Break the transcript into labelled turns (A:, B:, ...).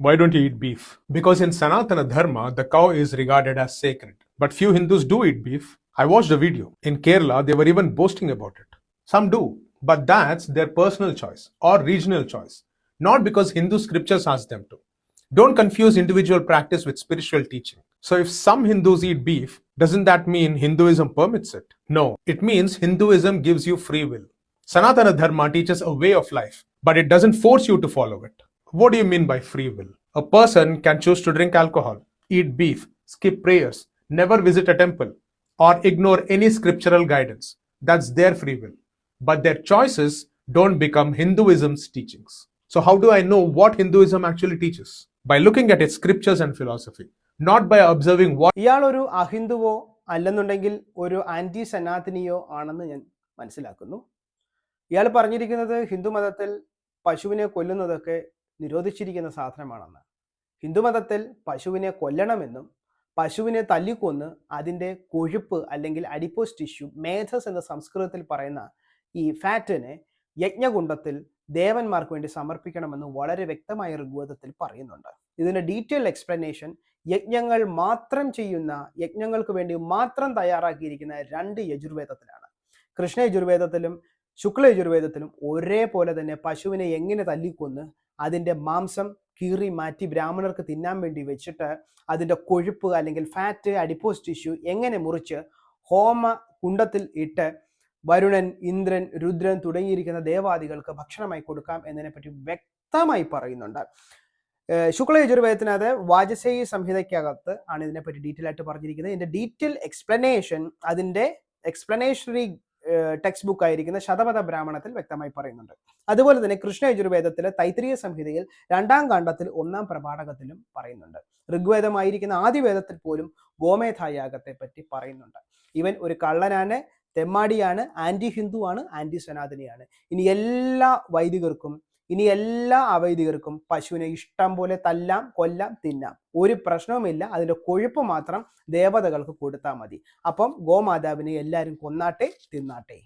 A: Why don't you eat beef? Because in Sanatana Dharma, the cow is regarded as sacred. But few Hindus do eat beef. I watched a video. In Kerala, they were even boasting about it. Some do, but that's their personal choice or regional choice, not because Hindu scriptures ask them to. Don't confuse individual practice with spiritual teaching. So if some Hindus eat beef, doesn't that mean Hinduism permits it? No, it means Hinduism gives you free will. Sanatana Dharma teaches a way of life, but it doesn't force you to follow it. What do you mean by free will? A person can choose to drink alcohol, eat beef, skip prayers, never visit a temple, or ignore any scriptural guidance. That's their free will. But their choices don't become Hinduism's teachings. So how do I know what Hinduism actually teaches? By looking at its scriptures and philosophy, not by observing what.
B: ഇയാളൊരു അഹിന്ദുവോ അല്ലെന്നുണ്ടെങ്കിൽ ഒരു anti സനാതനിയോ ആണെന്ന് ഞാൻ മനസ്സിലാക്കുന്നു. ഇയാൾ പറഞ്ഞിരിക്കുന്നത് ഹിന്ദുമതത്തിൽ പശുവിനെ കൊല്ലുന്നതൊക്കെ നിരോധിച്ചിരിക്കുന്ന സാധനമാണെന്ന്. ഹിന്ദുമതത്തിൽ പശുവിനെ കൊല്ലണമെന്നും പശുവിനെ തല്ലിക്കൊന്ന് അതിൻ്റെ കൊഴുപ്പ് അല്ലെങ്കിൽ അഡിപ്പോസ് ടിഷ്യൂ മേധസ് എന്ന സംസ്കൃതത്തിൽ പറയുന്ന ഈ ഫാറ്റിനെ യജ്ഞകുണ്ടത്തിൽ ദേവന്മാർക്ക് വേണ്ടി സമർപ്പിക്കണമെന്ന് വളരെ വ്യക്തമായ ഋഗ്വേദത്തിൽ പറയുന്നുണ്ട്. ഇതിൻ്റെ ഡീറ്റെയിൽ എക്സ്പ്ലനേഷൻ യജ്ഞങ്ങൾ മാത്രം ചെയ്യുന്ന, യജ്ഞങ്ങൾക്ക് വേണ്ടി മാത്രം തയ്യാറാക്കിയിരിക്കുന്ന 2 യജുർവേദത്തിലാണ്. കൃഷ്ണ യജുർവേദത്തിലും ശുക്ല യജുർവേദത്തിലും ഒരേപോലെ തന്നെ പശുവിനെ എങ്ങനെ തല്ലിക്കൊന്ന് അതിൻ്റെ മാംസം കീറി മാറ്റി ബ്രാഹ്മണർക്ക് തിന്നാൻ വേണ്ടി വെച്ചിട്ട് അതിൻ്റെ കൊഴുപ്പ് അല്ലെങ്കിൽ ഫാറ്റ് അഡിപ്പോസ് ടിഷ്യൂ എങ്ങനെ മുറിച്ച് ഹോമ കുണ്ടത്തിൽ ഇട്ട് വരുണൻ, ഇന്ദ്രൻ, രുദ്രൻ തുടങ്ങിയിരിക്കുന്ന ദേവാദികൾക്ക് ഭക്ഷണമായി കൊടുക്കാം എന്നതിനെപ്പറ്റി വ്യക്തമായി പറയുന്നുണ്ട്. ശുക്ല യജുർവേദത്തിനകത്ത് വാജസേയി സംഹിതയ്ക്കകത്ത് ആണ് ഇതിനെപ്പറ്റി ഡീറ്റെയിൽ ആയിട്ട് പറഞ്ഞിരിക്കുന്നത്. ഇതിൻ്റെ ഡീറ്റെയിൽ എക്സ്പ്ലനേഷൻ അതിൻ്റെ എക്സ്പ്ലനേഷണറി ടെക്സ്റ്റ് ബുക്ക് ആയിരിക്കുന്ന ശതപഥ ബ്രാഹ്മണത്തിൽ വ്യക്തമായി പറയുന്നുണ്ട്. അതുപോലെ തന്നെ കൃഷ്ണ യജുർവേദത്തിലെ തൈത്തിരീയ സംഹിതയിൽ 2-ാം കാണ്ഡത്തിൽ 1-ാം പ്രഭാടകത്തിലും പറയുന്നുണ്ട്. ഋഗ്വേദമായിരിക്കുന്ന ആദിവേദത്തിൽ പോലും ഗോമേധായാഗത്തെ പറ്റി പറയുന്നുണ്ട്. ഇവൻ ഒരു കള്ളനാണ്, തെമ്മാടിയാണ്, ആന്റി ഹിന്ദു ആണ്, ആന്റി സനാതനിയാണ്. ഇനി എല്ലാ വൈദികർക്കും, ഇനി എല്ലാ അവൈദികർക്കും പശുവിനെ ഇഷ്ടം പോലെ തല്ലാം, കൊല്ലാം, തിന്നാം, ഒരു പ്രശ്നവുമില്ല. അതിൻ്റെ കൊഴുപ്പ് മാത്രം ദേവതകൾക്ക് കൊടുത്താൽ മതി. അപ്പം ഗോമാതാവിനെ എല്ലാവരും കൊന്നാട്ടെ, തിന്നാട്ടെ.